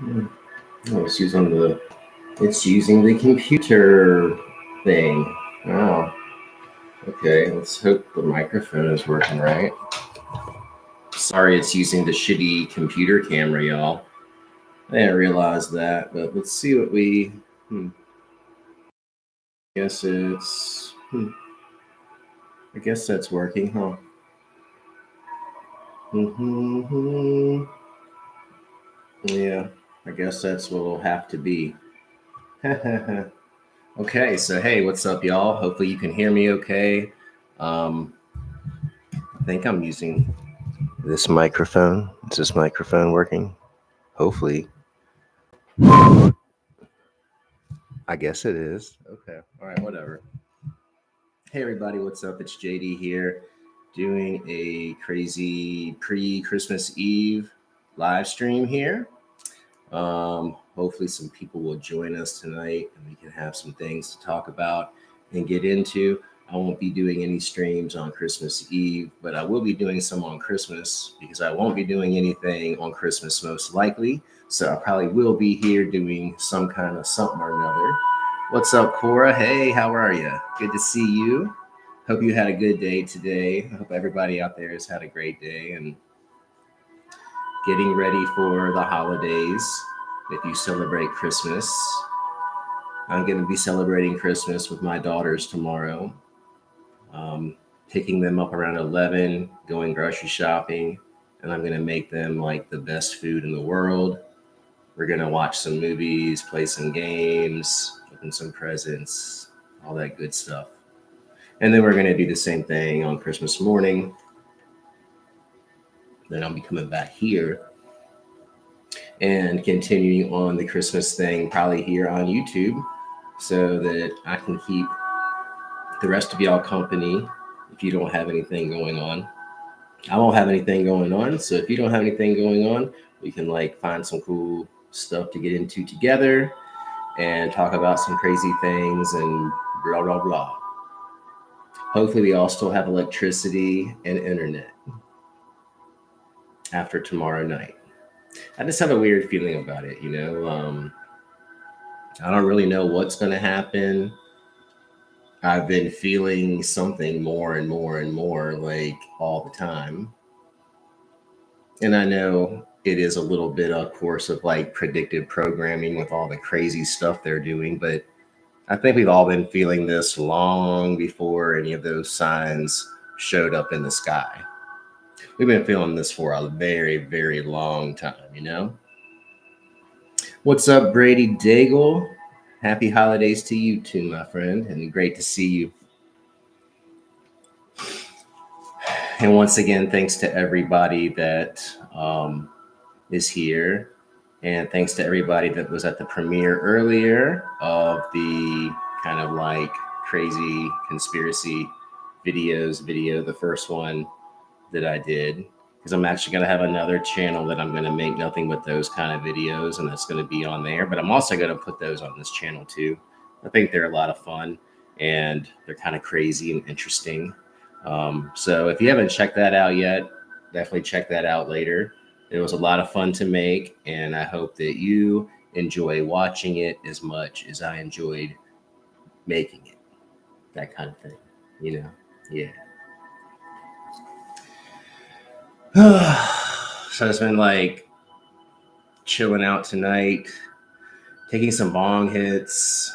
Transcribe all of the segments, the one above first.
Oh, it's using the computer thing. Wow. Okay, let's hope the microphone is working right. Sorry, it's using the shitty computer camera, y'all. I didn't realize that, but let's see what we. Guess it's. I guess that's working, huh? Yeah, I guess that's what it'll have to be. Okay, so hey, what's up, y'all? Hopefully you can hear me okay. Um, I think I'm using this microphone. Is this microphone working? Hopefully. I guess it is. Okay. All right, whatever. Hey, everybody, what's up? It's JD here doing a crazy pre Christmas Eve live stream here. Hopefully, some people will join us tonight and we can have some things to talk about and get into. I won't be doing any streams on Christmas Eve, but I will be doing some on Christmas because I won't be doing anything on Christmas most likely. So I probably will be here doing some kind of something or another. What's up, Cora? Hey, how are you? Good to see you. Hope you had a good day today. I hope everybody out there has had a great day and getting ready for the holidays. If you celebrate Christmas, I'm going to be celebrating Christmas with my daughters tomorrow. Um, Picking them up around 11, going grocery shopping, and I'm going to make them like the best food in the world. We're going to watch some movies, play some games, open some presents, all that good stuff. And then we're going to do the same thing on Christmas morning. Then I'll be coming back here and continuing on the Christmas thing, probably here on YouTube, so that I can keep the rest of y'all company if you don't have anything going on. I won't have anything going on. So if you don't have anything going on, we can like find some cool stuff to get into together and talk about some crazy things and blah, blah, blah. Hopefully, we all still have electricity and internet after tomorrow night. I just have a weird feeling about it, you know. I don't really know what's going to happen. I've been feeling something more and more and more like all the time. And I know it is a little bit, of course, of like predictive programming with all the crazy stuff they're doing, but I think we've all been feeling this long before any of those signs showed up in the sky. We've been feeling this for a very, very long time, you know? What's up, Brady Daigle? Happy holidays to you too, my friend, and great to see you. And once again, thanks to everybody that is here. And thanks to everybody that was at the premiere earlier of the kind of like crazy conspiracy videos video, the first one that I did. Because I'm actually going to have another channel that I'm going to make nothing but those kind of videos, and that's going to be on there. But I'm also going to put those on this channel too. I think they're a lot of fun and they're kind of crazy and interesting. So if you haven't checked that out yet, definitely check that out later. It was a lot of fun to make, and I hope that you enjoy watching it as much as I enjoyed making it. That kind of thing, you know? Yeah. So it's been like chilling out tonight, taking some bong hits,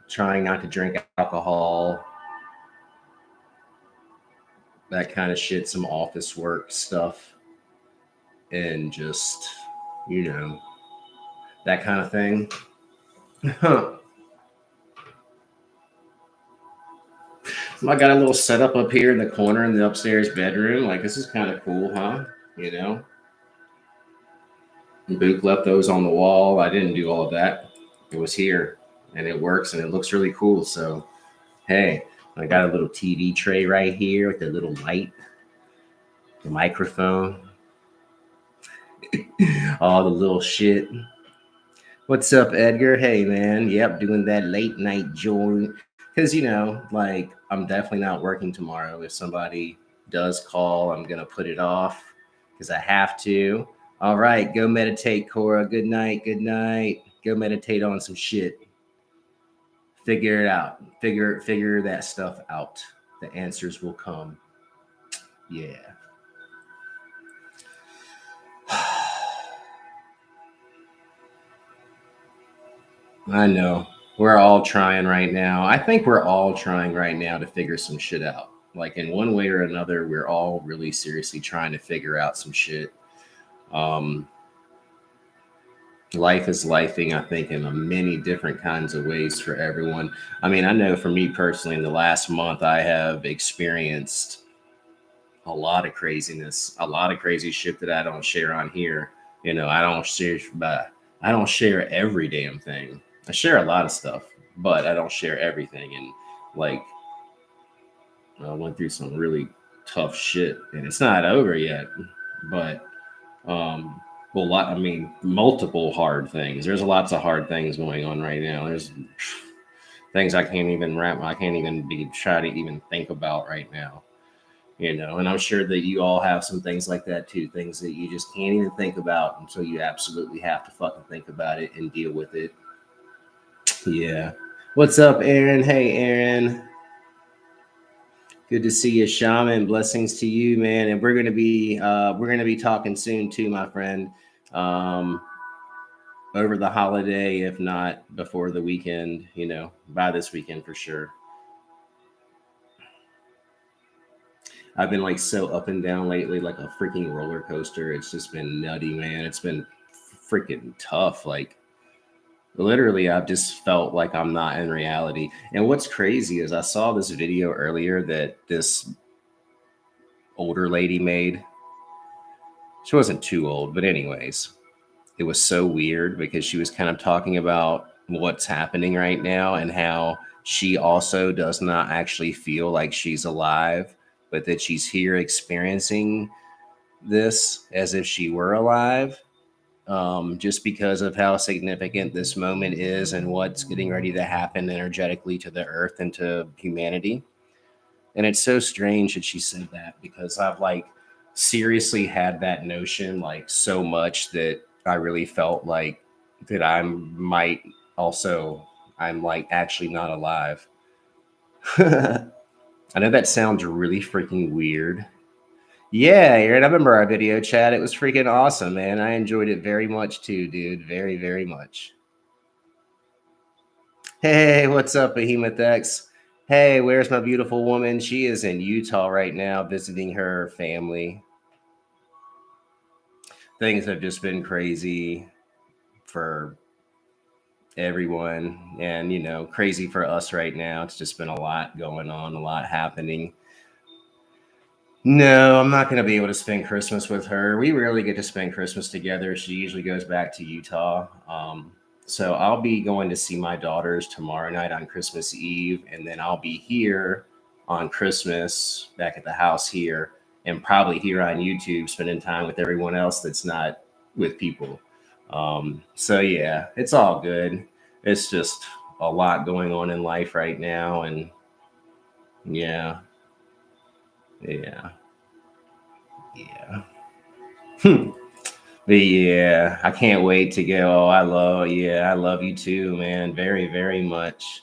trying not to drink alcohol, that kind of shit, some office work stuff, and just, you know, that kind of thing. So I got a little setup up here in the corner in the upstairs bedroom. Like, this is kind of cool, huh? You know, Book left those on the wall. I didn't do all of that. It was here and it works and it looks really cool. So, hey, I got a little TV tray right here with the little light, the microphone, all the little shit. What's up, Edgar? Hey, man. Yep, doing that late night joint. Because, you know, like, I'm definitely not working tomorrow. If somebody does call, I'm going to put it off because I have to. All right, go meditate, Cora. Good night. Good night. Go meditate on some shit. Figure it out. Figure that stuff out. The answers will come. Yeah. I know. We're all trying right now. I think we're all trying right now to figure some shit out. Like in one way or another, we're all really seriously trying to figure out some shit. Um, Life is lifing, I think, in a many different kinds of ways for everyone. I mean, I know for me personally, in the last month, I have experienced a lot of craziness, a lot of crazy shit that I don't share on here. I don't share every damn thing. I share a lot of stuff, but I don't share everything. And like, I went through some really tough shit, and it's not over yet. But well, I mean, multiple hard things. There's lots of hard things going on right now. There's things I can't even try to even think about right now. And I'm sure that you all have some things like that too, things that you just can't even think about until you absolutely have to fucking think about it and deal with it. Yeah. What's up, Aaron? Hey, Aaron. Good to see you, Shaman. Blessings to you, man. And we're gonna be talking soon too, my friend. Um, Over the holiday, if not before the weekend, by this weekend for sure. I've been like so up and down lately, like a freaking roller coaster. It's just been nutty, man. It's been freaking tough. Like literally, I've just felt like I'm not in reality. And what's crazy is I saw this video earlier that this older lady made. She wasn't too old, but anyways, it was so weird because she was kind of talking about what's happening right now and how she also does not actually feel like she's alive, but that she's here experiencing this as if she were alive, just because of how significant this moment is and what's getting ready to happen energetically to the earth and to humanity. And it's so strange that she said that because I've like seriously had that notion like so much that I really felt like that I'm like actually not alive. I know that sounds really freaking weird. Yeah, Aaron, I remember our video chat. It was freaking awesome, man. I enjoyed it very much too, dude. Very, very much. Hey, what's up, Behemoth X? Hey, where's my beautiful woman? She is in Utah right now visiting her family. Things have just been crazy for everyone and, crazy for us right now. It's just been a lot going on, a lot happening. No, I'm not going to be able to spend Christmas with her. We rarely get to spend Christmas together. She usually goes back to Utah. So I'll be going to see my daughters tomorrow night on Christmas Eve, and then I'll be here on Christmas back at the house here, and probably here on YouTube spending time with everyone else that's not with people. So yeah, it's all good. It's just a lot going on in life right now, and yeah, yeah, yeah. But yeah, I can't wait to go. I love you too, man. Very, very much.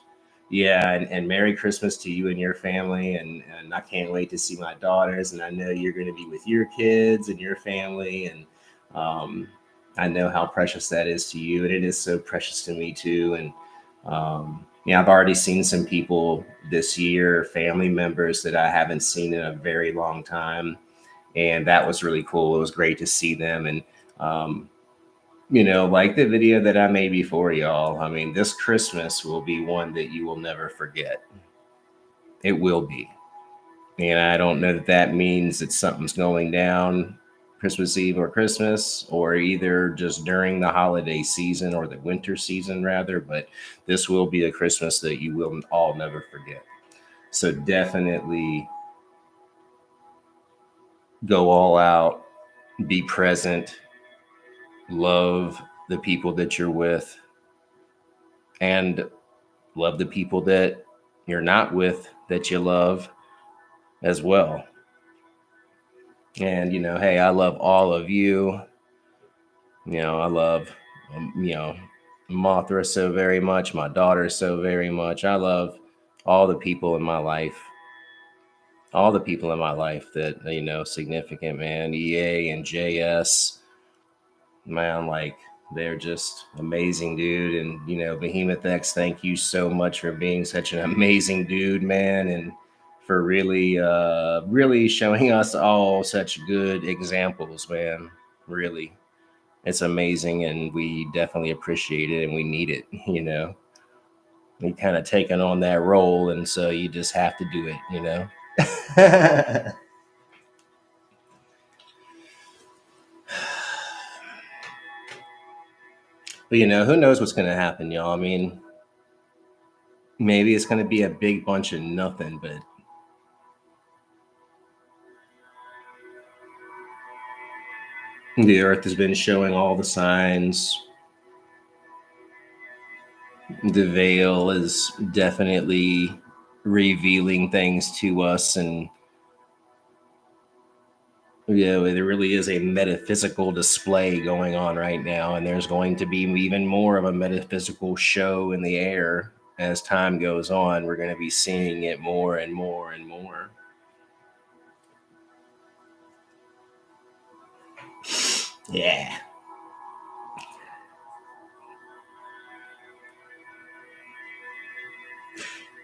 Yeah, and Merry Christmas to you and your family. And I can't wait to see my daughters. And I know you're going to be with your kids and your family. And um, I know how precious that is to you. And it is so precious to me too. And yeah, I've already seen some people this year, family members that I haven't seen in a very long time. And that was really cool. It was great to see them. And um, like the video that I made before y'all, I mean, this Christmas will be one that you will never forget. It will be. And I don't know that that means that something's going down Christmas Eve or Christmas, or either just during the holiday season or the winter season, rather. But this will be a Christmas that you will all never forget. So definitely go all out, be present, love the people that you're with, and love the people that you're not with that you love as well. And, hey, I love all of you. I love, Mothra so very much, my daughter so very much. I love all the people in my life, all the people in my life that, significant, man. EA and JS, man, like they're just amazing, dude. And, Behemoth X, thank you so much for being such an amazing dude, man. And for really showing us all such good examples, man. Really. It's amazing, and we definitely appreciate it, and we need it. We kind of taken on that role, and so you just have to do it. But who knows what's going to happen, y'all? I mean, maybe it's going to be a big bunch of nothing, but the earth has been showing all the signs. The veil is definitely revealing things to us, and there really is a metaphysical display going on right now, and there's going to be even more of a metaphysical show in the air as time goes on. We're going to be seeing it more and more and more. Yeah.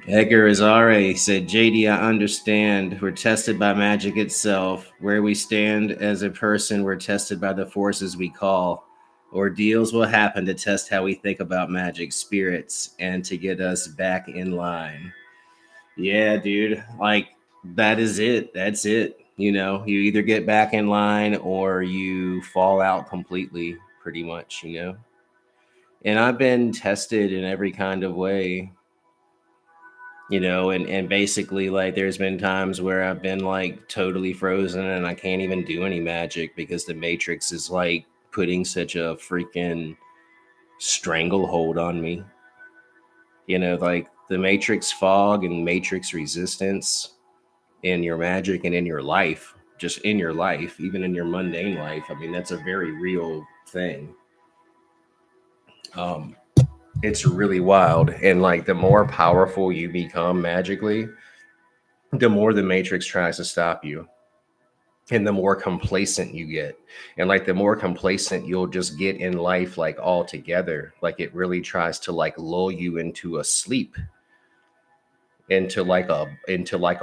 Edgar Azare said, JD, I understand. We're tested by magic itself. Where we stand as a person, we're tested by the forces we call. Ordeals will happen to test how we think about magic, spirits, and to get us back in line. Yeah, dude. Like, that is it. That's it. You either get back in line or you fall out completely, pretty much. And I've been tested in every kind of way, and basically, like, there's been times where I've been like totally frozen and I can't even do any magic because the Matrix is like putting such a freaking stranglehold on me. Like the Matrix fog and Matrix resistance in your magic and in your life, just in your life, even in your mundane life. I mean, that's a very real thing. Um, it's really wild. And like the more powerful you become magically, the more the Matrix tries to stop you. And the more complacent you get. And like the more complacent you'll just get in life, like altogether, like it really tries to like lull you into a sleep, into like a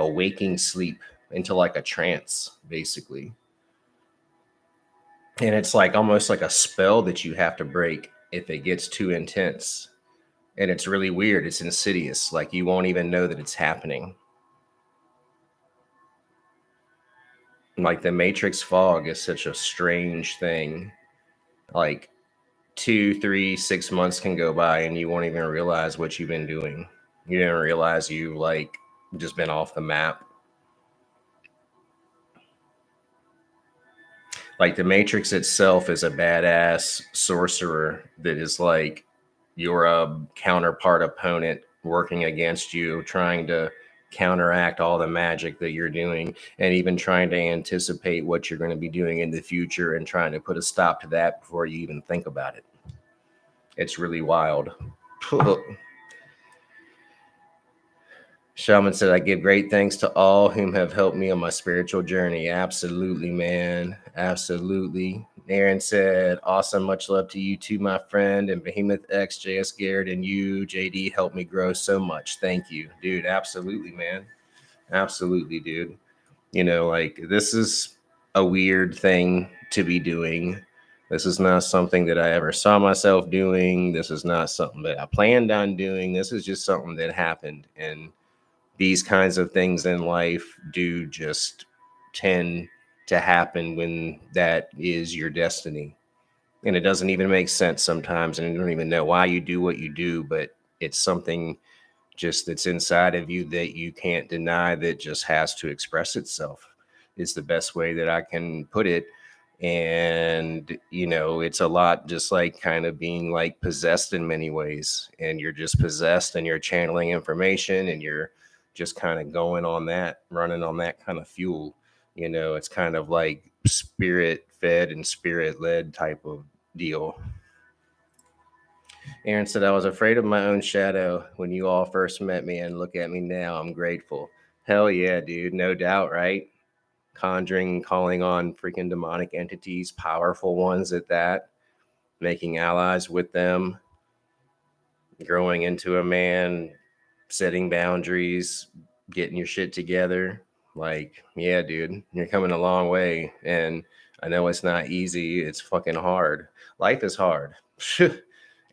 waking sleep, into like a trance, basically. And it's like almost like a spell that you have to break if it gets too intense. And it's really weird. It's insidious. Like you won't even know that it's happening. Like the Matrix fog is such a strange thing. Like 2, 3, 6 months can go by and you won't even realize what you've been doing. You didn't realize you like just been off the map. Like the Matrix itself is a badass sorcerer that is like your counterpart opponent working against you, trying to counteract all the magic that you're doing, and even trying to anticipate what you're going to be doing in the future and trying to put a stop to that before you even think about it. It's really wild. Shaman said, I give great thanks to all whom have helped me on my spiritual journey. Absolutely, man. Absolutely. Aaron said, awesome. Much love to you too, my friend. And Behemoth X, JS Garrett, and you, JD, helped me grow so much. Thank you, dude. Absolutely, man. Absolutely, dude. Like this is a weird thing to be doing. This is not something that I ever saw myself doing. This is not something that I planned on doing. This is just something that happened. And these kinds of things in life do just tend to happen when that is your destiny. And it doesn't even make sense sometimes. And you don't even know why you do what you do, but it's something just that's inside of you that you can't deny, that just has to express itself, is the best way that I can put it. And it's a lot just like kind of being like possessed in many ways, and you're just possessed and you're channeling information and you're just kind of going on that, running on that kind of fuel. It's kind of like spirit fed and spirit led type of deal. Aaron said, I was afraid of my own shadow when you all first met me, and look at me now. I'm grateful. Hell yeah, dude. No doubt, right? Conjuring, calling on freaking demonic entities, powerful ones at that, making allies with them, growing into a man, setting boundaries, getting your shit together. Like, yeah, dude, you're coming a long way. And I know it's not easy. It's fucking hard. Life is hard.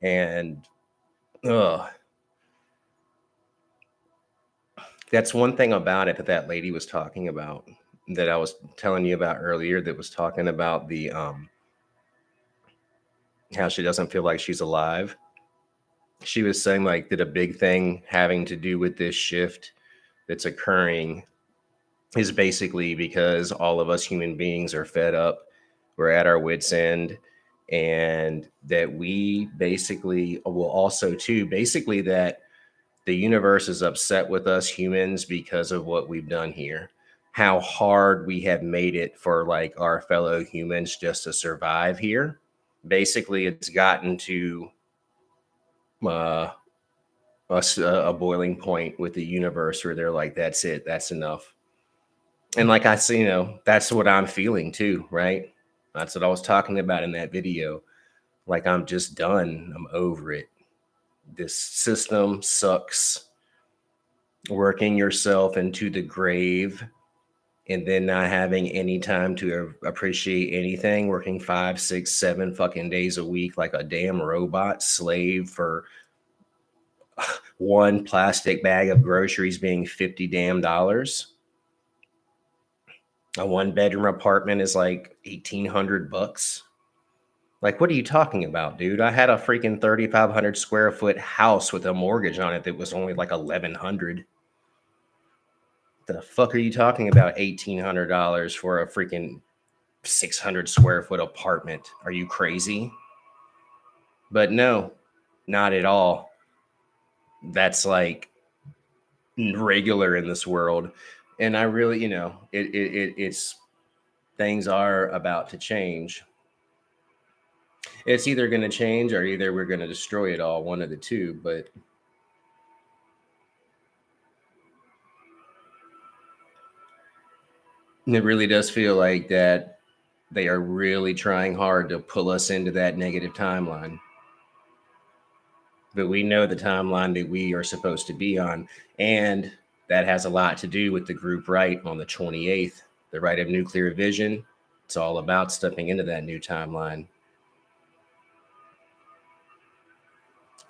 And that's one thing about it that that lady was talking about, that I was telling you about earlier, that was talking about the how she doesn't feel like she's alive. She was saying like that a big thing having to do with this shift that's occurring is basically because all of us human beings are fed up. We're at our wits' end. And that we basically will also, too, basically that the universe is upset with us humans because of what we've done here. How hard we have made it for like our fellow humans just to survive here. Basically, it's gotten to uh, us a boiling point with the universe where they're like, that's it, that's enough. And like I see, that's what I'm feeling too, right? That's what I was talking about in that video. Like, I'm just done. I'm over it. This system sucks. Working yourself into the grave and then not having any time to appreciate anything, working 5, 6, 7 fucking days a week like a damn robot slave for one plastic bag of groceries being $50 damn dollars. A 1-bedroom apartment is like $1,800. Like, what are you talking about, dude? I had a freaking 3,500 square foot house with a mortgage on it that was only like 1,100. The fuck are you talking about? $1,800 for a freaking 600 square foot apartment? Are you crazy? But no, not at all. That's like regular in this world. And I really, it's things are about to change. It's either going to change or either we're going to destroy it all, one of the two. But it really does feel like that they are really trying hard to pull us into that negative timeline. But we know the timeline that we are supposed to be on. And that has a lot to do with the group right on the 28th, the right of nuclear vision. It's all about stepping into that new timeline.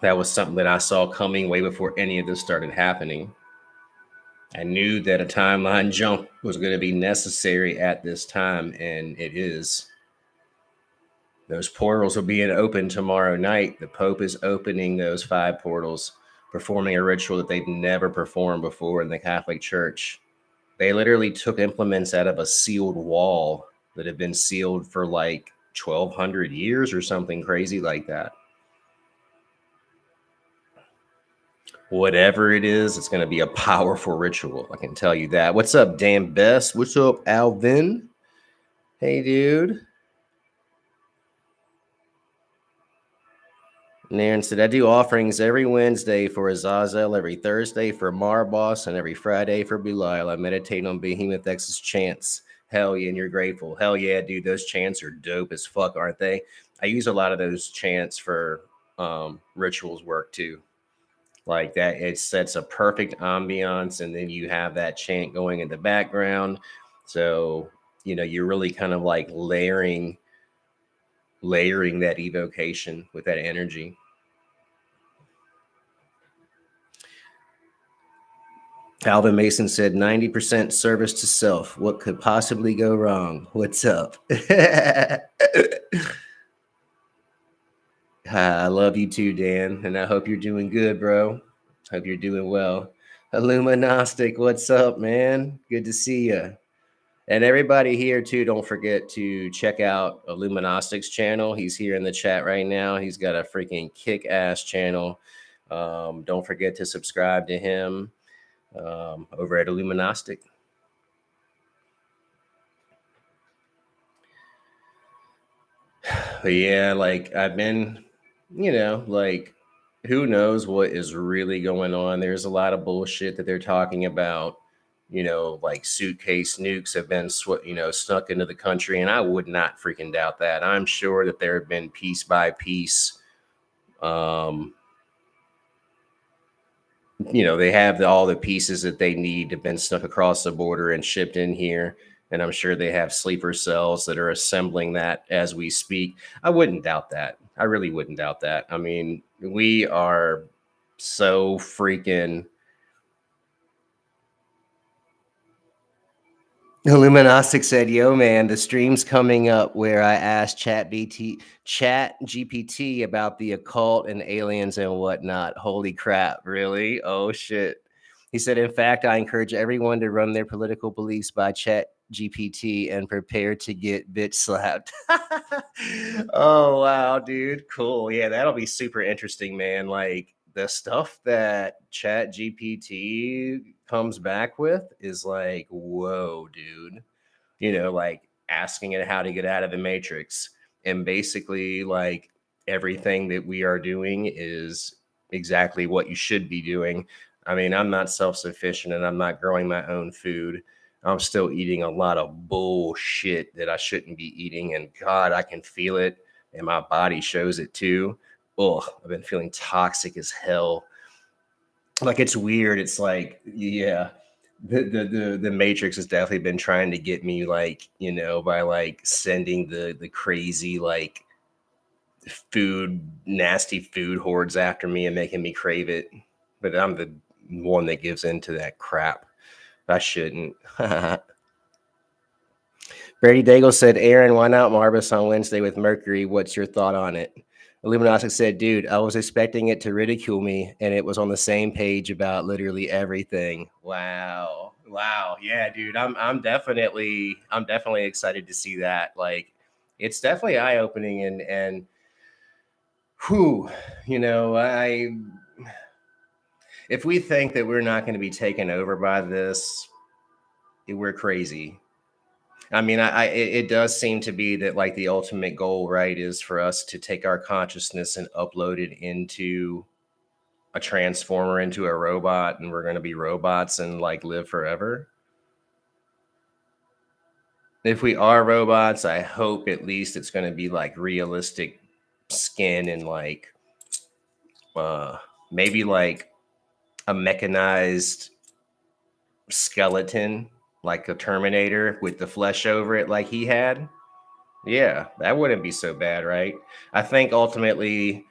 That was something that I saw coming way before any of this started happening. I knew that a timeline jump was going to be necessary at this time, and it is. Those portals are being opened tomorrow night. The Pope is opening those 5 portals, performing a ritual that they've never performed before in the Catholic Church. They literally took implements out of a sealed wall that had been sealed for like 1,200 years or something crazy like that. Whatever it is, it's going to be a powerful ritual. I can tell you that. What's up, Dan Best? What's up, Alvin? Hey, dude. Naren said, I do offerings every Wednesday for Azazel, every Thursday for Marboss, and every Friday for Belial. I meditate on Behemoth X's chants. Hell yeah, and you're grateful. Hell yeah, dude. Those chants are dope as fuck, aren't they? I use a lot of those chants for rituals work too. Like that, it sets a perfect ambiance, and then you have that chant going in the background. So, you're really kind of like layering that evocation with that energy. Alvin Mason said 90% service to self. What could possibly go wrong? What's up? I love you too, Dan. And I hope you're doing good, bro. Hope you're doing well. Illuminostic, what's up, man? Good to see you. And everybody here too, don't forget to check out Illuminostic's channel. He's here in the chat right now. He's got a freaking kick-ass channel. Don't forget to subscribe to him over at Illuminostic. Yeah, like I've been, like who knows what is really going on. There's a lot of bullshit that they're talking about. Like suitcase nukes have been snuck into the country, and I would not freaking doubt that. I'm sure that there have been piece by piece. Um, they have all the pieces that they need have been snuck across the border and shipped in here. And I'm sure they have sleeper cells that are assembling that as we speak. I wouldn't doubt that. I really wouldn't doubt that. I mean, we are so freaking. Illuminastic said, "Yo, man, the stream's coming up where I asked Chat GPT about the occult and aliens and whatnot. Holy crap, really? Oh shit." He said, "In fact, I encourage everyone to run their political beliefs by Chat GPT and prepare to get bitch slapped." Oh wow, dude, cool. Yeah, that'll be super interesting, man. Like the stuff that Chat GPT comes back with is like, whoa, dude. Like asking it how to get out of the matrix. And basically, like everything that we are doing is exactly what you should be doing. I mean, I'm not self sufficient and I'm not growing my own food. I'm still eating a lot of bullshit that I shouldn't be eating. And God, I can feel it. And my body shows it too. Oh, I've been feeling toxic as hell. Like it's weird. It's like, yeah, the Matrix has definitely been trying to get me, like, by like sending the crazy like nasty food hordes after me and making me crave it. But I'm the one that gives into that crap. I shouldn't. Brady Daigle said, "Aaron, why not Marbus on Wednesday with Mercury? What's your thought on it?" Illuminati said, "Dude, I was expecting it to ridicule me, and it was on the same page about literally everything." Wow. Wow. Yeah, dude. I'm definitely excited to see that. Like, it's definitely eye-opening and whew, I if we think that we're not going to be taken over by this, we're crazy. I mean, it does seem to be that like the ultimate goal, right, is for us to take our consciousness and upload it into a transformer, into a robot, and we're going to be robots and like live forever. If we are robots, I hope at least it's going to be like realistic skin and like maybe like a mechanized skeleton, like a Terminator with the flesh over it, like he had. Yeah, that wouldn't be so bad, right? I think ultimately,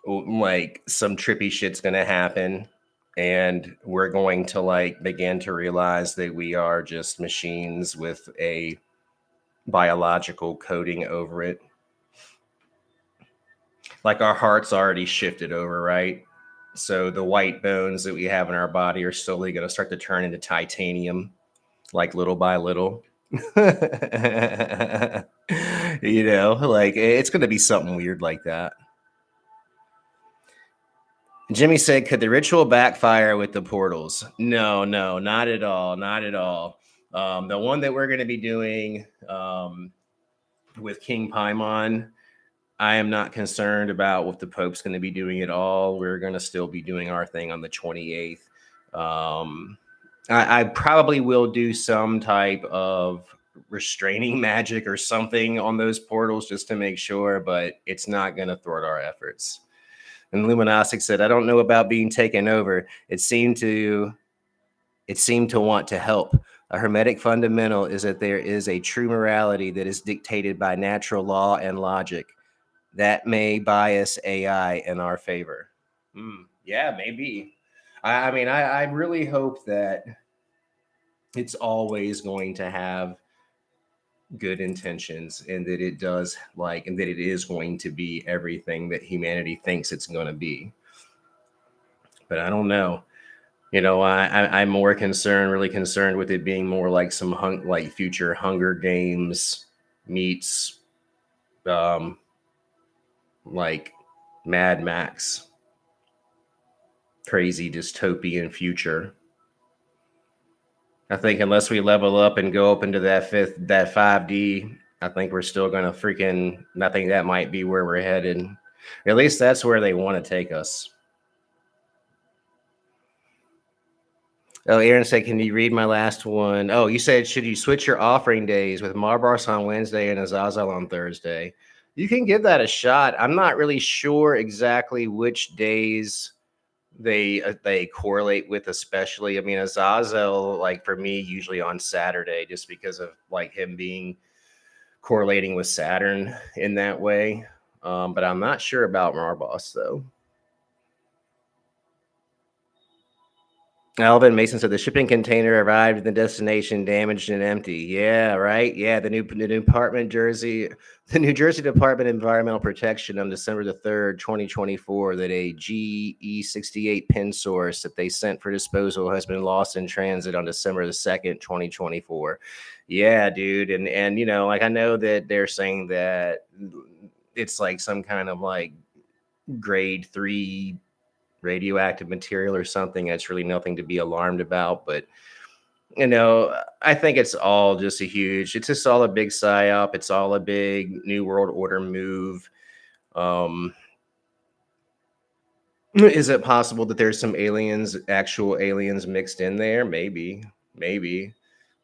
like some trippy shit's gonna happen, and we're going to like begin to realize that we are just machines with a biological coating over it. Like our heart's already shifted over, right? So the white bones that we have in our body are slowly going to start to turn into titanium, like little by little. Like it's going to be something weird like that. Jimmy said, "Could the ritual backfire with the portals?" No, not at all. Not at all. The one that we're going to be doing with King Paimon, I am not concerned about what the Pope's going to be doing at all. We're going to still be doing our thing on the 28th. I probably will do some type of restraining magic or something on those portals just to make sure, but it's not going to thwart our efforts. And Luminostic said, "I don't know about being taken over. It seemed to want to help. A hermetic fundamental is that there is a true morality that is dictated by natural law and logic. That may bias AI in our favor." Yeah, maybe. I mean, I really hope that it's always going to have good intentions and that it does like, and that it is going to be everything that humanity thinks it's going to be. But I don't know. I'm more concerned, really concerned with it being more like some like future Hunger Games meets like Mad Max, crazy dystopian future. I think unless we level up and go up into that 5D, I think we're still going to I think that might be where we're headed. At least that's where they want to take us. Oh, Aaron said, can you read my last one? Oh, you said, should you switch your offering days with Marbars on Wednesday and Azazel on Thursday? You can give that a shot. I'm not really sure exactly which days they correlate with, especially. I mean, Azazel, like for me, usually on Saturday, just because of like him being correlating with Saturn in that way. But I'm not sure about Marbas though. Alvin Mason said the shipping container arrived at the destination damaged and empty. Yeah, right. Yeah, the new Department Jersey, the New Jersey Department of Environmental Protection on December the 3rd, 2024, that a GE68 pin source that they sent for disposal has been lost in transit on December the 2nd, 2024. Yeah, dude, and you know, like I know that they're saying that it's like some kind of like grade 3 radioactive material or something. That's really nothing to be alarmed about. But, you know, I think it's all just it's just all a big psyop. It's all a big New World Order move. Is it possible that there's some actual aliens mixed in there? Maybe.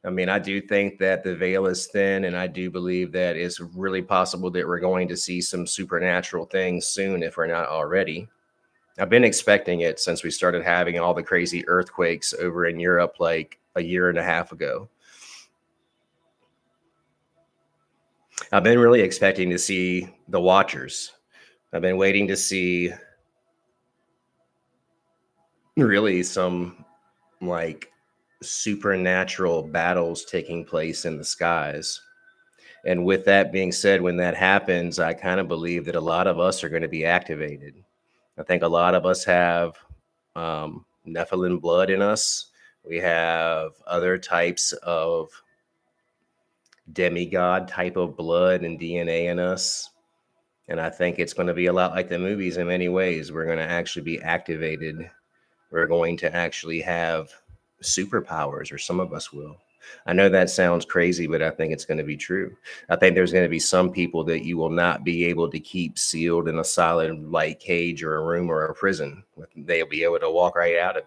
I mean, I do think that the veil is thin, and I do believe that it's really possible that we're going to see some supernatural things soon, if we're not already. I've been expecting it since we started having all the crazy earthquakes over in Europe like a year and a half ago. I've been really expecting to see the Watchers. I've been waiting to see really some like supernatural battles taking place in the skies. And with that being said, when that happens, I kind of believe that a lot of us are going to be activated. I think a lot of us have Nephilim blood in us. We have other types of demigod type of blood and DNA in us. And I think it's going to be a lot like the movies in many ways. We're going to actually be activated. We're going to actually have superpowers, or some of us will. I know that sounds crazy, but I think it's going to be true. I think there's going to be some people that you will not be able to keep sealed in a solid like cage or a room or a prison. They'll be able to walk right out of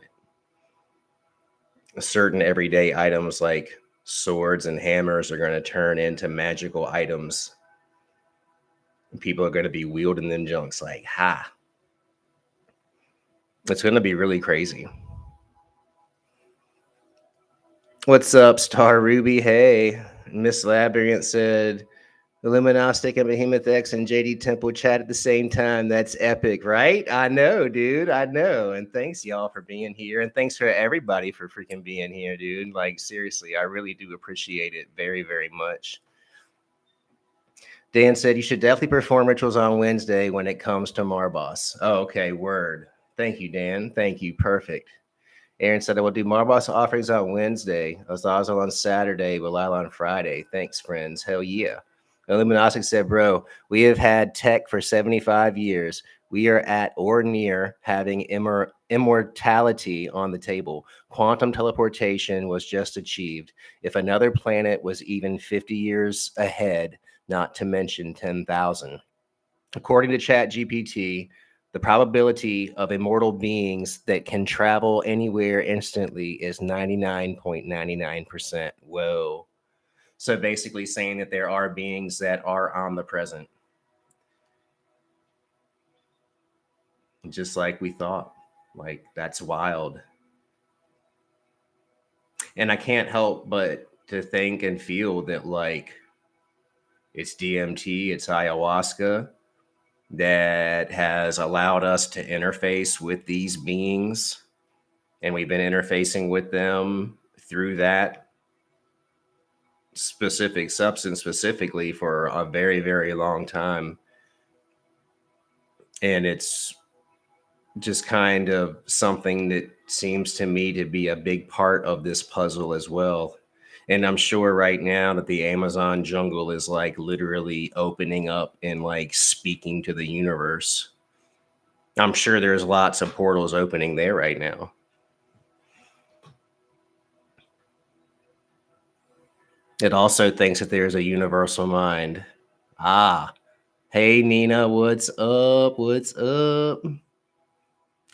it. Certain everyday items like swords and hammers are going to turn into magical items. People are going to be wielding them junks like, ha. It's going to be really crazy. What's up, Star Ruby? Hey, Miss Labyrinth said, Illuminostic and Behemoth X and JD Temple chat at the same time. That's epic, right? I know, dude. I know. And thanks, y'all, for being here. And thanks for everybody for freaking being here, dude. Like, seriously, I really do appreciate it very, very much. Dan said, you should definitely perform rituals on Wednesday when it comes to Marbas. Oh, okay. Word. Thank you, Dan. Thank you. Perfect. Aaron said, I will do Marbas offerings on Wednesday, Azazel on Saturday, Belial on Friday. Thanks, friends. Hell yeah. Illuminati said, bro, we have had tech for 75 years. We are at or near having immortality on the table. Quantum teleportation was just achieved. If another planet was even 50 years ahead, not to mention 10,000. According to ChatGPT, the probability of immortal beings that can travel anywhere instantly is 99.99%. Whoa. So basically saying that there are beings that are omnipresent. Just like we thought. Like, that's wild. And I can't help but to think and feel that, like, it's DMT, it's ayahuasca that has allowed us to interface with these beings. And we've been interfacing with them through that specific substance specifically for a very, very long time. And it's just kind of something that seems to me to be a big part of this puzzle as well. And I'm sure right now that the Amazon jungle is like literally opening up and like speaking to the universe. I'm sure there's lots of portals opening there right now. It also thinks that there's a universal mind. Ah, hey Nina, what's up? What's up?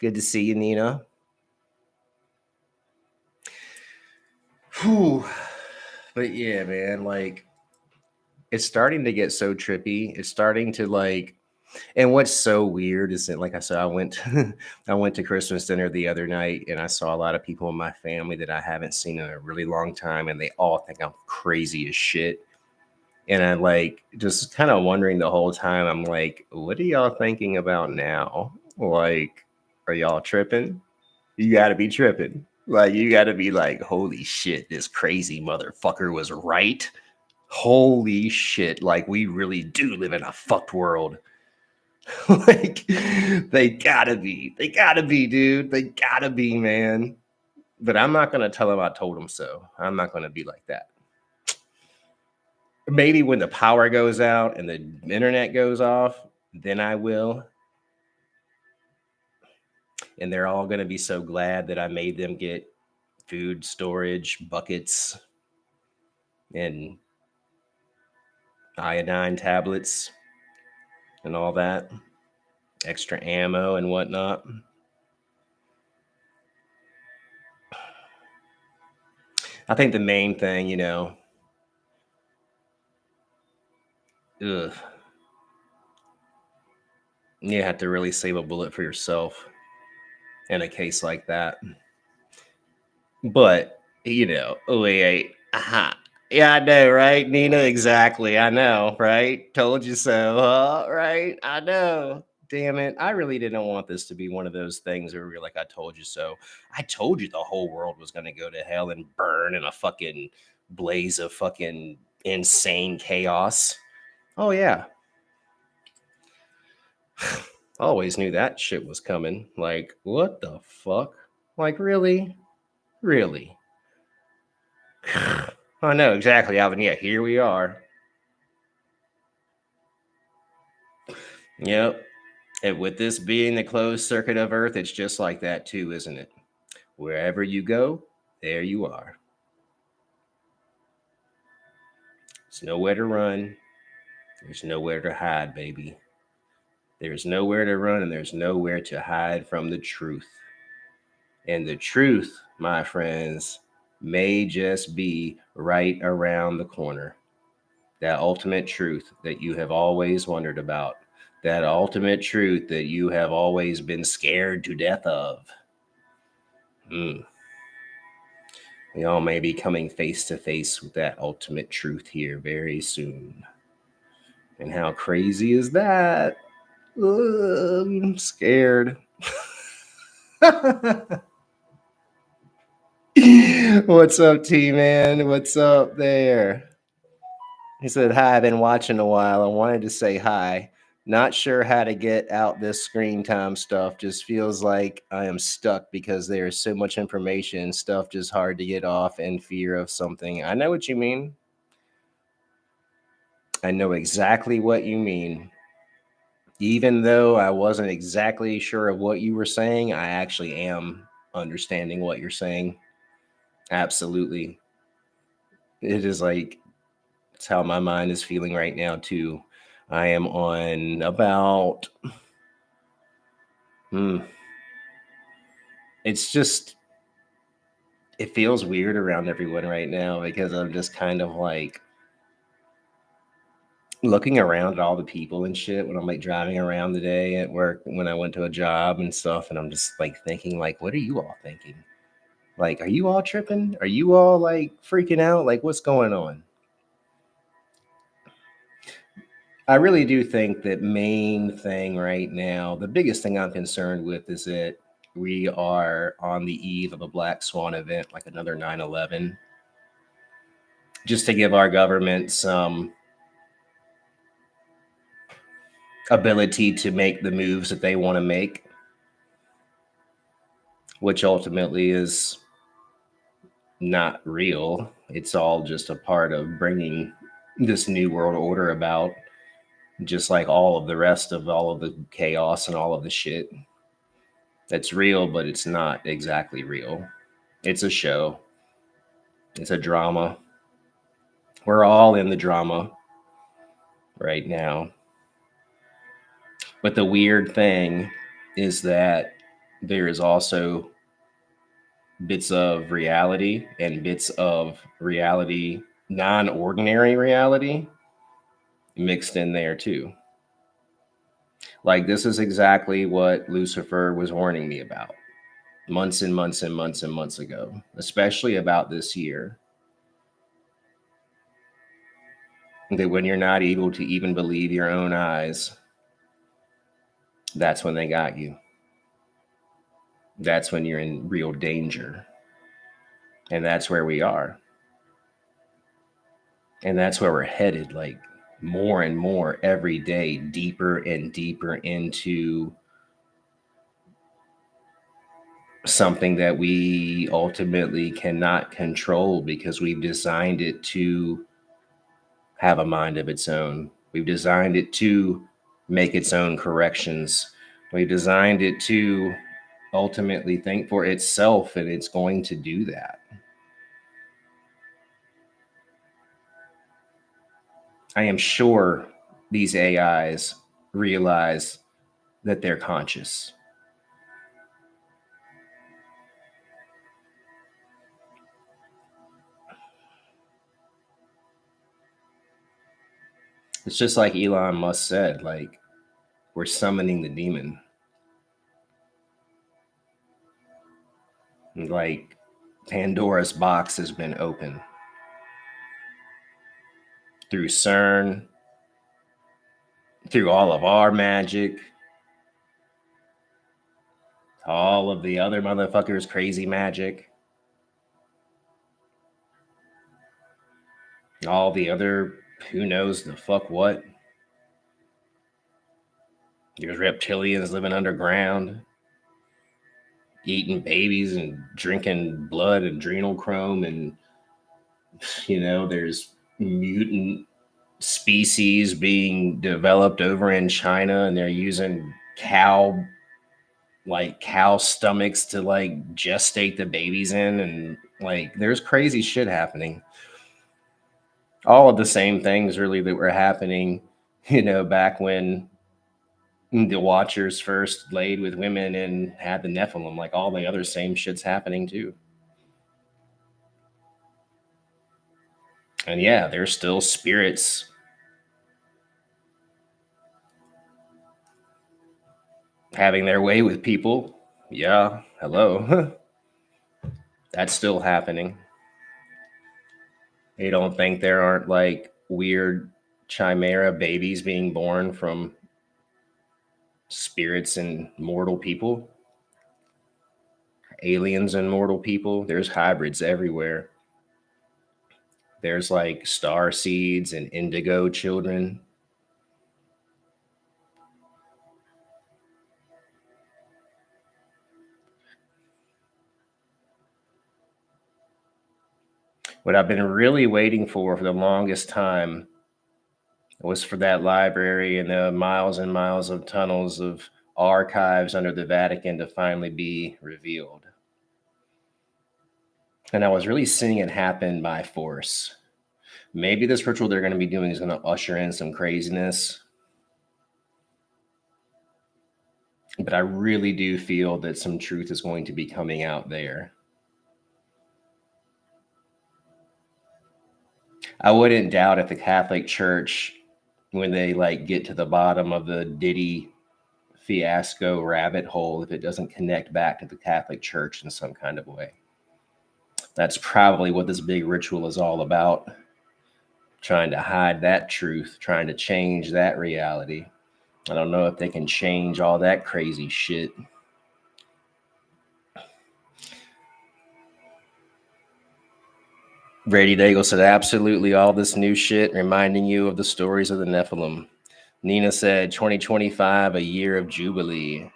Good to see you, Nina. Whew. But yeah, man, like it's starting to get so trippy. It's starting to like, and what's so weird is that, like I said, I went, I went to Christmas dinner the other night, and I saw a lot of people in my family that I haven't seen in a really long time, and they all think I'm crazy as shit. And I like just kind of wondering the whole time. I'm like, what are y'all thinking about now? Like, are y'all tripping? You got to be tripping. Like, you got to be like, holy shit, this crazy motherfucker was right. Holy shit. Like, we really do live in a fucked world. Like, they gotta be. They gotta be, dude. They gotta be, man. But I'm not going to tell them I told them so. I'm not going to be like that. Maybe when the power goes out and the internet goes off, then I will. And they're all going to be so glad that I made them get food storage buckets and iodine tablets and all that, extra ammo and whatnot. I think the main thing, ugh, you have to really save a bullet for yourself in a case like that. But, wait, aha. Yeah, I know, right? Nina, exactly. I know, right? Told you so, huh? Right? I know. Damn it. I really didn't want this to be one of those things where you're like, I told you so. I told you the whole world was going to go to hell and burn in a fucking blaze of fucking insane chaos. Oh, yeah. Always knew that shit was coming. Like, what the fuck? Like, really? Really? I know exactly, Alvin. Yeah, here we are. Yep. And with this being the closed circuit of Earth, it's just like that too, isn't it? Wherever you go, there you are. There's nowhere to run. There's nowhere to hide, baby. There's nowhere to run and there's nowhere to hide from the truth. And the truth, my friends, may just be right around the corner. That ultimate truth that you have always wondered about. That ultimate truth that you have always been scared to death of. We all may be coming face to face with that ultimate truth here very soon. And how crazy is that? I'm scared. What's up, T-Man? What's up there? He said, hi, I've been watching a while. I wanted to say hi. Not sure how to get out this screen time stuff. Just feels like I am stuck because there's so much information, stuff just hard to get off and fear of something. I know what you mean. I know exactly what you mean. Even though I wasn't exactly sure of what you were saying, I actually am understanding what you're saying. Absolutely. It is like, it's how my mind is feeling right now, too. I am on about, it's just, it feels weird around everyone right now because I'm just kind of like looking around at all the people and shit when I'm like driving around the day at work when I went to a job and stuff. And I'm just like thinking, like, what are you all thinking? Like, are you all tripping? Are you all like freaking out? Like, what's going on? I really do think that main thing right now, the biggest thing I'm concerned with is that we are on the eve of a black swan event, like another 9/11, just to give our government some ability to make the moves that they want to make, which ultimately is not real. It's all just a part of bringing this new world order about, just like all of the rest of all of the chaos and all of the shit. That's real, but it's not exactly real. It's a show. It's a drama. We're all in the drama right now. But the weird thing is that there is also bits of reality and bits of reality, non-ordinary reality mixed in there too. Like, this is exactly what Lucifer was warning me about months and months and months and months ago, especially about this year. That when you're not able to even believe your own eyes, that's when they got you. That's when you're in real danger. And that's where we are. And that's where we're headed, like more and more every day, deeper and deeper into something that we ultimately cannot control because we've designed it to have a mind of its own. We've designed it to make its own corrections. We've designed it to ultimately think for itself, and it's going to do that. I am sure these AIs realize that they're conscious. It's just like Elon Musk said, like, we're summoning the demon. Like, Pandora's box has been opened through CERN, through all of our magic, all of the other motherfuckers' crazy magic, all the other who knows the fuck what. There's reptilians living underground, eating babies and drinking blood, adrenochrome, and there's mutant species being developed over in China, and they're using cow stomachs to like gestate the babies in, and like there's crazy shit happening. All of the same things really that were happening, back when the Watchers first laid with women and had the Nephilim. Like, all the other same shit's happening too. And yeah, there's still spirits having their way with people. Yeah, hello. That's still happening. They don't think there aren't like weird chimera babies being born from spirits and mortal people, aliens and mortal people. There's hybrids everywhere. There's like star seeds and indigo children. What I've been really waiting for the longest time was for that library and the miles and miles of tunnels of archives under the Vatican to finally be revealed. And I was really seeing it happen by force. Maybe this ritual they're going to be doing is going to usher in some craziness. But I really do feel that some truth is going to be coming out there. I wouldn't doubt if the Catholic Church, when they like get to the bottom of the Diddy fiasco rabbit hole, if it doesn't connect back to the Catholic Church in some kind of way. That's probably what this big ritual is all about. Trying to hide that truth, trying to change that reality. I don't know if they can change all that crazy shit. Brady Daigle said, absolutely all this new shit reminding you of the stories of the Nephilim. Nina said, 2025, a year of Jubilee.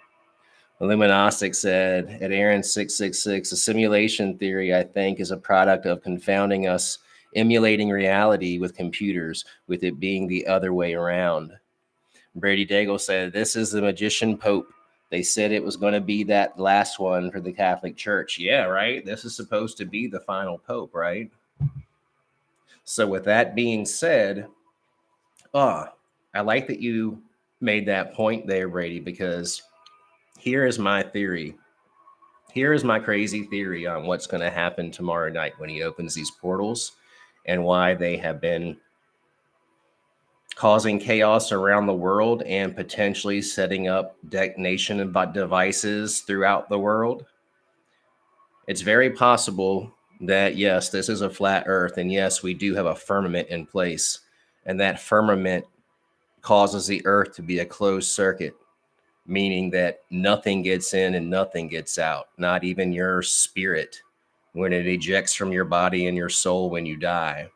Illuminastic said, at Aaron 666, a simulation theory, I think, is a product of confounding us, emulating reality with computers, with it being the other way around. Brady Daigle said, this is the magician Pope. They said it was going to be that last one for the Catholic Church. Yeah, right? This is supposed to be the final Pope, right? So with that being said, I like that you made that point there, Brady, because here is my theory. Here is my crazy theory on what's going to happen tomorrow night when he opens these portals and why they have been causing chaos around the world and potentially setting up detonation devices throughout the world. It's very possible that, yes, this is a flat earth, and yes, we do have a firmament in place, and that firmament causes the earth to be a closed circuit, meaning that nothing gets in and nothing gets out, not even your spirit. When it ejects from your body and your soul when you die,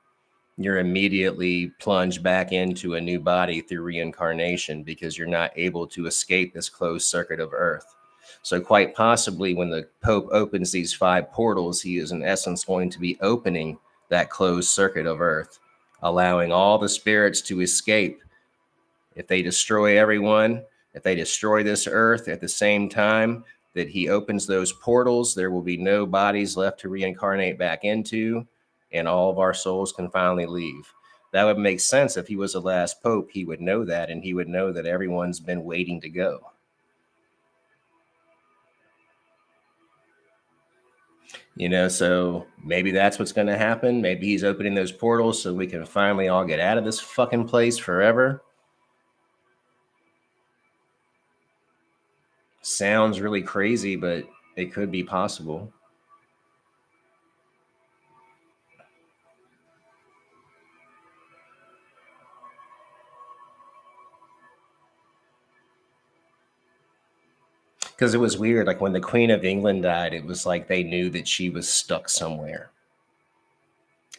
you're immediately plunged back into a new body through reincarnation because you're not able to escape this closed circuit of earth. So quite possibly when the Pope opens these 5 portals, he is in essence going to be opening that closed circuit of earth, allowing all the spirits to escape. If they destroy everyone, if they destroy this earth at the same time that he opens those portals, there will be no bodies left to reincarnate back into, and all of our souls can finally leave. That would make sense. If he was the last pope, he would know that, and he would know that everyone's been waiting to go. So maybe that's what's going to happen. Maybe he's opening those portals so we can finally all get out of this fucking place forever. Sounds really crazy, but it could be possible. Because it was weird. Like when the Queen of England died, it was like they knew that she was stuck somewhere.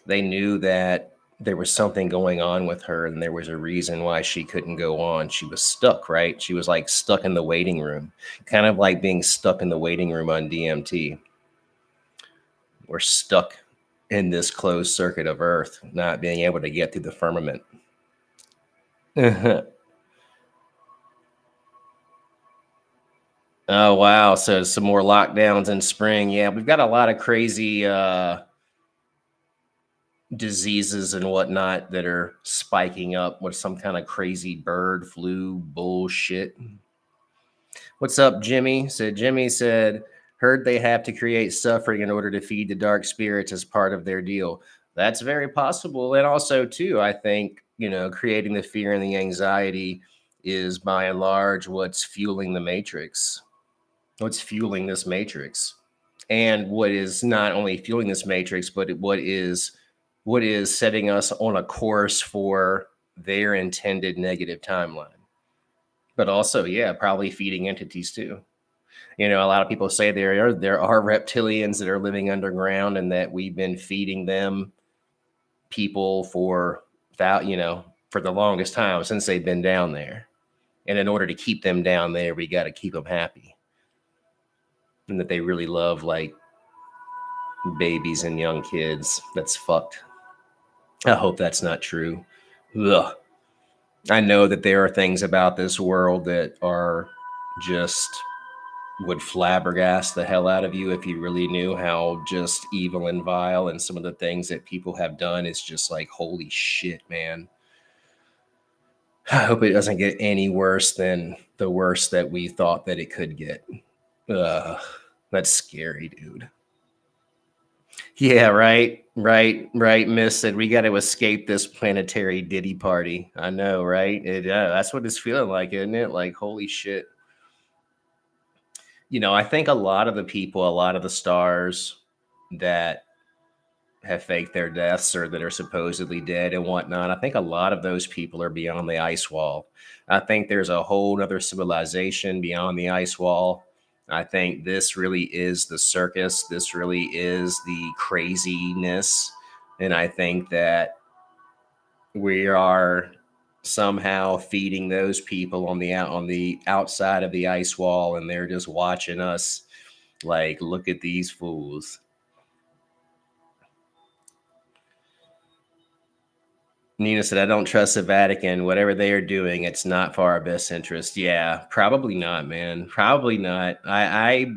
They knew that there was something going on with her and there was a reason why she couldn't go on. She was stuck, right? She was like stuck in the waiting room, kind of like being stuck in the waiting room on DMT. We're stuck in this closed circuit of Earth, not being able to get through the firmament. Oh, wow. So some more lockdowns in spring. Yeah, we've got a lot of crazy diseases and whatnot that are spiking up with some kind of crazy bird flu bullshit. What's up, Jimmy? So Jimmy said, heard they have to create suffering in order to feed the dark spirits as part of their deal. That's very possible. And also, too, I think, creating the fear and the anxiety is by and large what's fueling the matrix. What's fueling this matrix. And what is not only fueling this matrix, but what is setting us on a course for their intended negative timeline. But also, yeah, probably feeding entities too. A lot of people say there are reptilians that are living underground and that we've been feeding them people for for the longest time since they've been down there. And in order to keep them down there, we got to keep them happy. And that they really love like babies and young kids. That's fucked. I hope that's not true. Ugh. I know that there are things about this world that are just would flabbergast the hell out of you if you really knew how just evil and vile and some of the things that people have done is just like, holy shit, man. I hope it doesn't get any worse than the worst that we thought that it could get. That's scary, dude. Yeah, right. Miss said we got to escape this planetary Diddy party. I know, right? That's what it's feeling like, isn't it? Like, holy shit. I think a lot of the stars that have faked their deaths or that are supposedly dead and whatnot, I think a lot of those people are beyond the ice wall. I think there's a whole other civilization beyond the ice wall. I think this really is the circus. This really is the craziness. And I think that we are somehow feeding those people on the outside of the ice wall, and they're just watching us like, look at these fools. Nina said, I don't trust the Vatican. Whatever they are doing, it's not for our best interest. Yeah, probably not, man. Probably not. I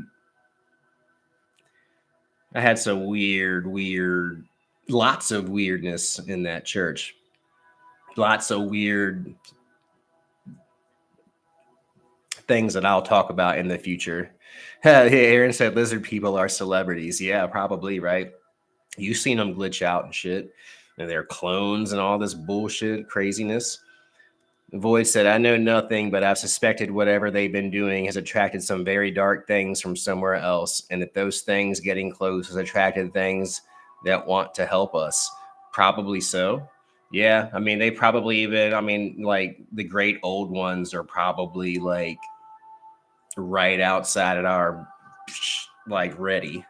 had some weird Lots of weirdness in that church. Lots of weird things that I'll talk about in the future. Hey, Aaron said lizard people are celebrities. Yeah, probably, right? You've seen them glitch out and shit. And they're clones and all this bullshit craziness. Void said, I know nothing, but I've suspected whatever they've been doing has attracted some very dark things from somewhere else, and that those things getting close has attracted things that want to help us. Probably so. Yeah, I mean, they probably even, I mean, like the great old ones are probably like right outside of our, like, ready.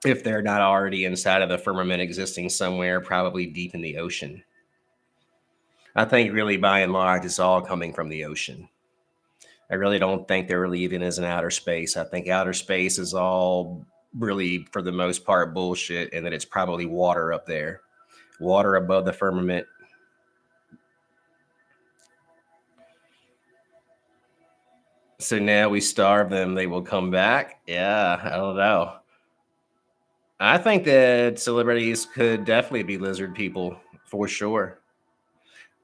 If they're not already inside of the firmament existing somewhere, probably deep in the ocean. I think really by and large, it's all coming from the ocean. I really don't think they're leaving as in outer space. I think outer space is all really, for the most part, bullshit, and that it's probably water up there, water above the firmament. So now we starve them, they will come back. Yeah, I don't know. I think that celebrities could definitely be lizard people for sure.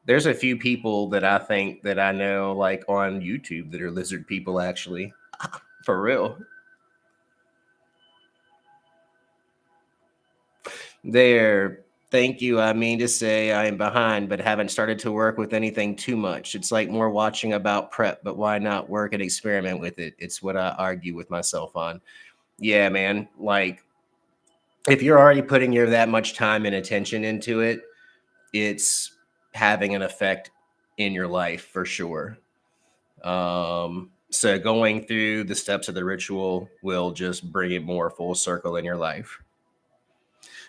There's a few people that I think that I know, like on YouTube, that are lizard people, actually, for real. There. Thank you. I mean to say I am behind, but haven't started to work with anything too much. It's like more watching about prep, but why not work and experiment with it? It's what I argue with myself on. Yeah, man. Like, if you're already putting your that much time and attention into it, it's having an effect in your life for sure. So going through the steps of the ritual will just bring it more full circle in your life.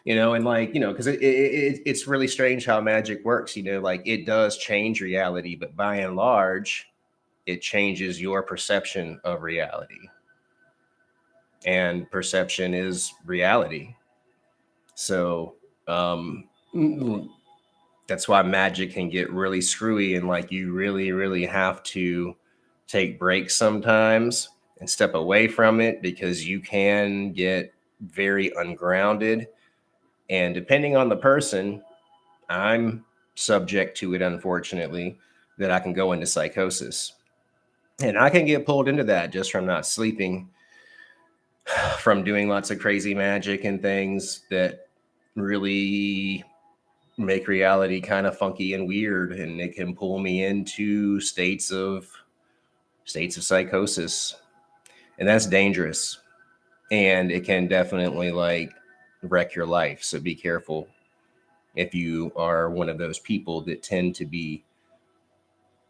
And like, because it's really strange how magic works. Like, it does change reality, but by and large, it changes your perception of reality, and perception is reality. So that's why magic can get really screwy, and like, you really, really have to take breaks sometimes and step away from it, because you can get very ungrounded. And depending on the person, I'm subject to it, unfortunately, that I can go into psychosis. And I can get pulled into that just from not sleeping, from doing lots of crazy magic and things that really make reality kind of funky and weird. And it can pull me into states of psychosis. And that's dangerous. And it can definitely like wreck your life. So be careful if you are one of those people that tend to be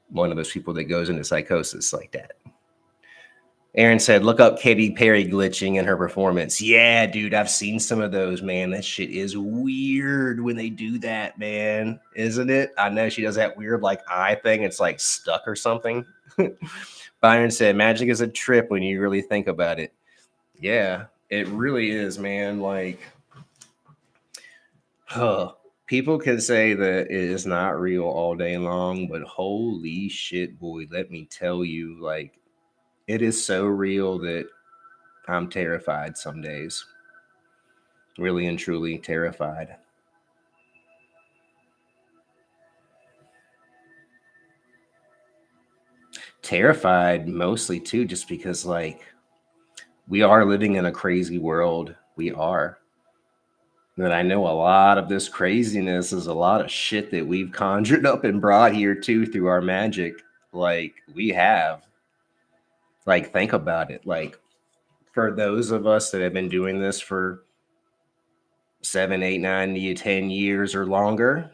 one of those people that goes into psychosis like that. Aaron said, look up Katy Perry glitching in her performance. Yeah, dude, I've seen some of those, man. That shit is weird when they do that, man. Isn't it? I know she does that weird like eye thing. It's like stuck or something. Byron said, magic is a trip when you really think about it. Yeah, it really is, man. Like, people can say that it is not real all day long, but holy shit, boy, let me tell you, like, it is so real that I'm terrified some days. Really and truly terrified. Terrified mostly too, just because, like, we are living in a crazy world. We are. That I know a lot of this craziness is a lot of shit that we've conjured up and brought here too through our magic. Like, we have. Like, think about it. Like, for those of us that have been doing this for 7, 8, 9, 10 years or longer,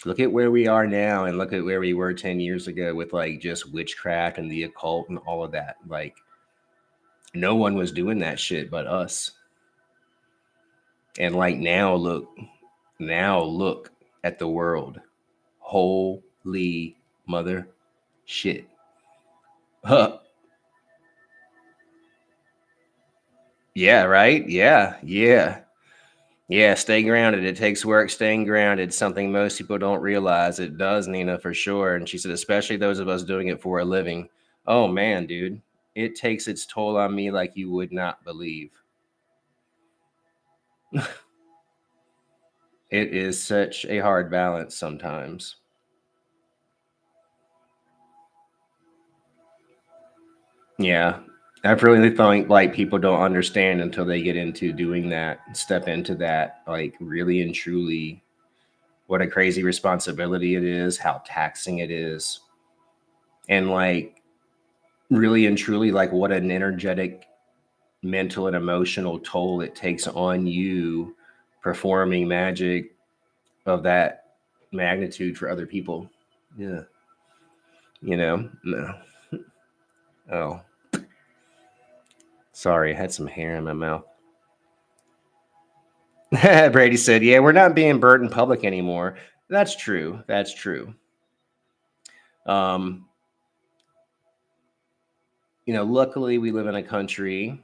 look at where we are now and look at where we were 10 years ago with like just witchcraft and the occult and all of that. Like, no one was doing that shit but us. And like, now look at the world. Holy mother shit. Huh. Yeah, right? Yeah, yeah. Yeah, stay grounded. It takes work staying grounded. Something most people don't realize. It does, Nina, for sure. And she said, especially those of us doing it for a living. Oh man, dude. It takes its toll on me like you would not believe. It is such a hard balance sometimes. Yeah. I really think like people don't understand until they get into doing that, step into that, like really and truly what a crazy responsibility it is, how taxing it is, and like really and truly like what an energetic, mental, and emotional toll it takes on you performing magic of that magnitude for other people. Yeah. No. Oh, sorry, I had some hair in my mouth. Brady said, "Yeah, we're not being burnt in public anymore." That's true. That's true. Um, luckily we live in a country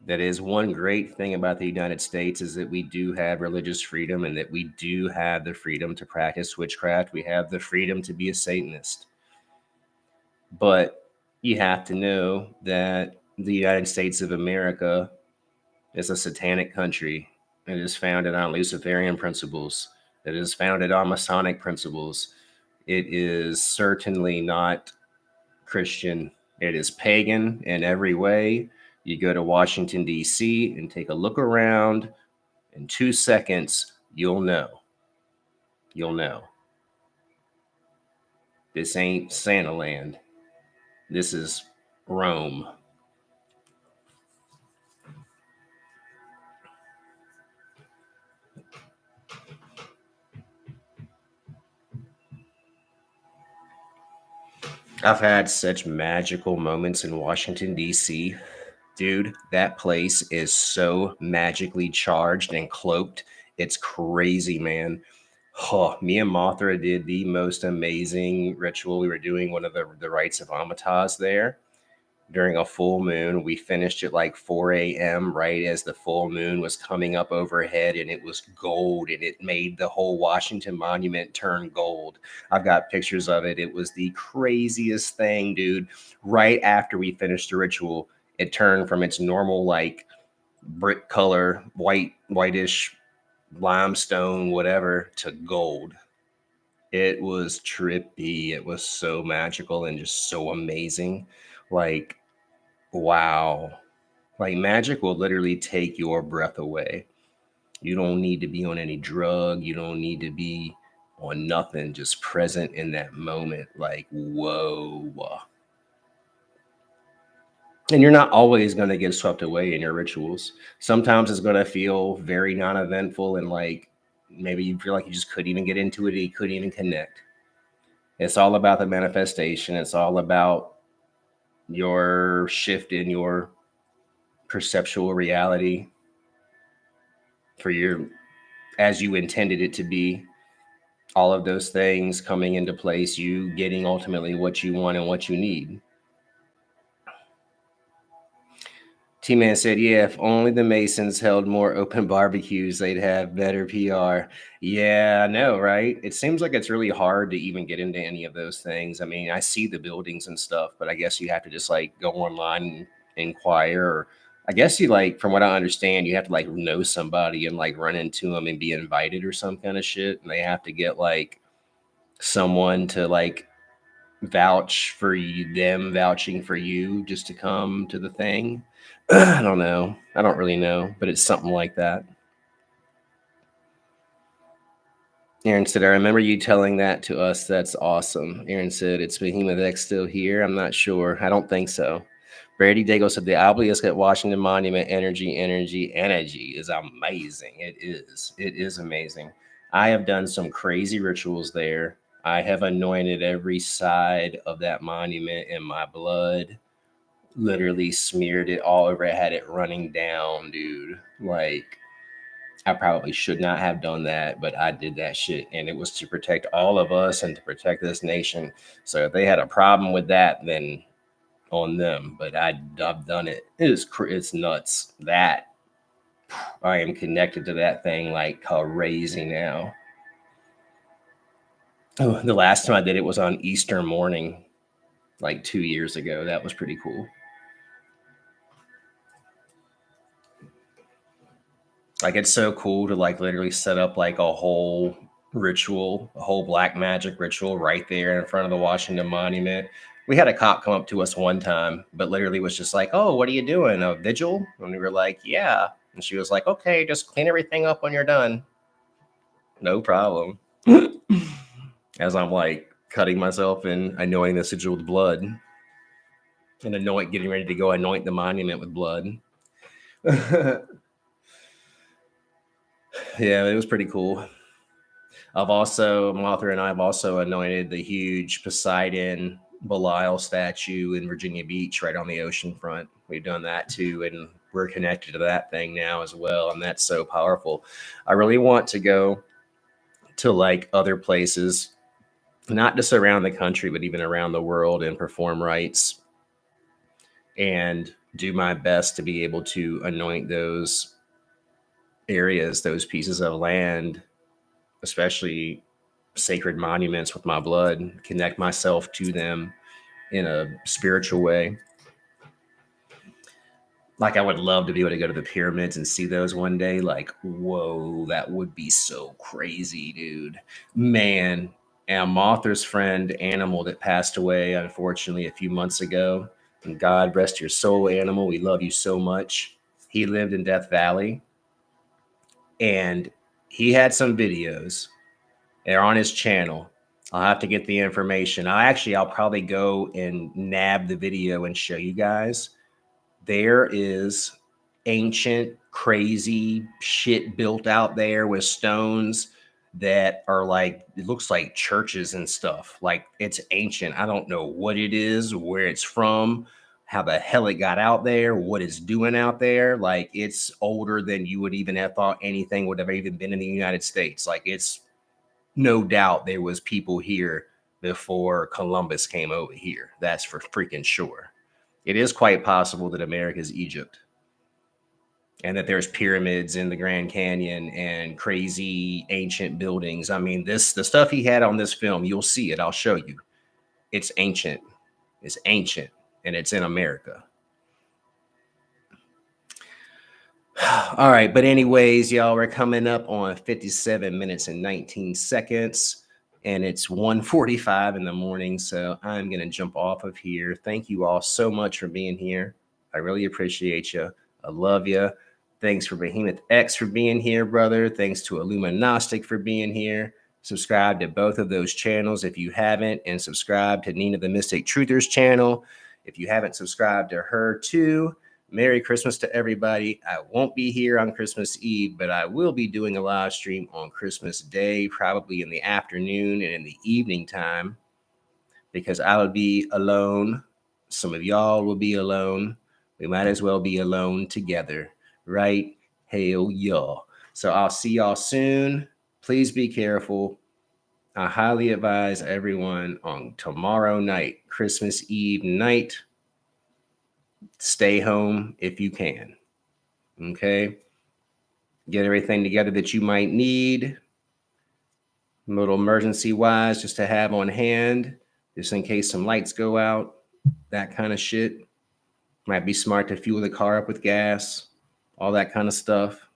that is one great thing about the United States is that we do have religious freedom and that we do have the freedom to practice witchcraft. We have the freedom to be a Satanist. But you have to know that the United States of America is a satanic country. It is founded on Luciferian principles. It is founded on Masonic principles. It is certainly not Christian. It is pagan in every way. You go to Washington, D.C., and take a look around. In 2 seconds, you'll know. You'll know. This ain't Santa Land. This is Rome. I've had such magical moments in Washington, D.C. Dude, that place is so magically charged and cloaked. It's crazy, man. Oh, me and Mothra did the most amazing ritual. We were doing one of the rites of Amitas there during a full moon. We finished at like 4 a.m. right as the full moon was coming up overhead, and it was gold, and it made the whole Washington Monument turn gold. I've got pictures of it. It was the craziest thing, dude. Right after we finished the ritual, it turned from its normal like brick color, whitish limestone, whatever, to gold. It was trippy. It was so magical and just so amazing. Like, wow. Like magic will literally take your breath away. You don't need to be on any drug. You don't need to be on nothing, just present in that moment. Like, whoa. And you're not always going to get swept away in your rituals. Sometimes it's going to feel very non eventful and like maybe you feel like you just couldn't even get into it. You couldn't even connect. It's all about the manifestation. It's all about your shift in your perceptual reality for your as you intended it to be. All of those things coming into place, you getting ultimately what you want and what you need. T Man said, "Yeah, if only the Masons held more open barbecues, they'd have better PR." Yeah, I know, right? It seems like it's really hard to even get into any of those things. I mean, I see the buildings and stuff, but I guess you have to just like go online and inquire. Or I guess you like, from what I understand, you have to like know somebody and like run into them and be invited or some kind of shit. And they have to get like someone to like vouch for you, them vouching for you just to come to the thing. I don't know. I don't really know, but it's something like that. Aaron said, "I remember you telling that to us. That's awesome." Aaron said, "It's Behemoth X still here?" I'm not sure. I don't think so. Brady Dago said, "The obelisk at Washington Monument, energy is amazing." It is. It is amazing. I have done some crazy rituals there. I have anointed every side of that monument in my blood. Literally smeared it all over. I had it running down, dude. Like, I probably should not have done that, but I did that shit, and it was to protect all of us and to protect this nation. So if they had a problem with that, then on them. But I've done it. It's nuts. That I am connected to that thing like crazy now. Oh, the last time I did it was on Easter morning, like 2 years ago. That was pretty cool. Like, it's so cool to like literally set up like a whole ritual, a whole black magic ritual right there in front of the Washington Monument. We had a cop come up to us one time, but literally was just like, "Oh, what are you doing? A vigil?" And we were like, "Yeah." And she was like, "Okay, just clean everything up when you're done." No problem. As I'm like cutting myself and anointing the sigil with blood and getting ready to go anoint the monument with blood. Yeah, it was pretty cool. Martha and I have also anointed the huge Poseidon Belial statue in Virginia Beach right on the ocean front. We've done that too, and we're connected to that thing now as well. And that's so powerful. I really want to go to like other places, not just around the country, but even around the world, and perform rites and do my best to be able to anoint those areas, those pieces of land, especially sacred monuments, with my blood, connect myself to them in a spiritual way. Like, I would love to be able to go to the pyramids and see those one day. Like, whoa, that would be so crazy, dude. Man, and Martha's friend, Animal, that passed away, unfortunately, a few months ago. And God rest your soul, Animal. We love you so much. He lived in Death Valley, and he had some videos. They're on his channel. I'll have to get the information. I'll probably go and nab the video and show you guys. There is ancient, crazy shit built out there with stones that are like, it looks like churches and stuff. Like, it's ancient. I don't know what it is, where it's from, how the hell it got out there, what it's doing out there. Like, it's older than you would even have thought anything would have even been in the United States. Like, it's no doubt there was people here before Columbus came over here. That's for freaking sure. It is quite possible that America is Egypt, and that there's pyramids in the Grand Canyon and crazy ancient buildings. I mean, the stuff he had on this film, you'll see it. I'll show you. It's ancient. It's ancient, and it's in America. All right, but anyways, y'all, we're coming up on 57 minutes and 19 seconds, and it's 1:45 in the morning, so I'm going to jump off of here. Thank you all so much for being here. I really appreciate you. I love you. Thanks for Behemoth X for being here, brother. Thanks to Illuminostic for being here. Subscribe to both of those channels if you haven't, and subscribe to Nina the Mystic Truther's channel if you haven't subscribed to her too. Merry Christmas to everybody. I won't be here on Christmas Eve, but I will be doing a live stream on Christmas Day, probably in the afternoon and in the evening time, because I will be alone. Some of y'all will be alone. We might as well be alone together, right? Hail y'all. So I'll see y'all soon. Please be careful. I highly advise everyone on tomorrow night, Christmas Eve night, stay home if you can. Okay. Get everything together that you might need, a little emergency wise, just to have on hand, just in case some lights go out, that kind of shit. Might be smart to fuel the car up with gas, all that kind of stuff.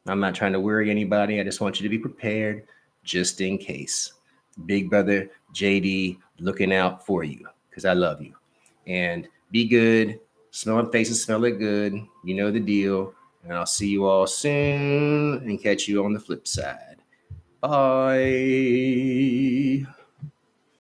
I'm not trying to worry anybody. I just want you to be prepared just in case. Big brother JD looking out for you, because I love you. And be good. Smelling faces, smell it good. You know the deal. And I'll see you all soon and catch you on the flip side. Bye.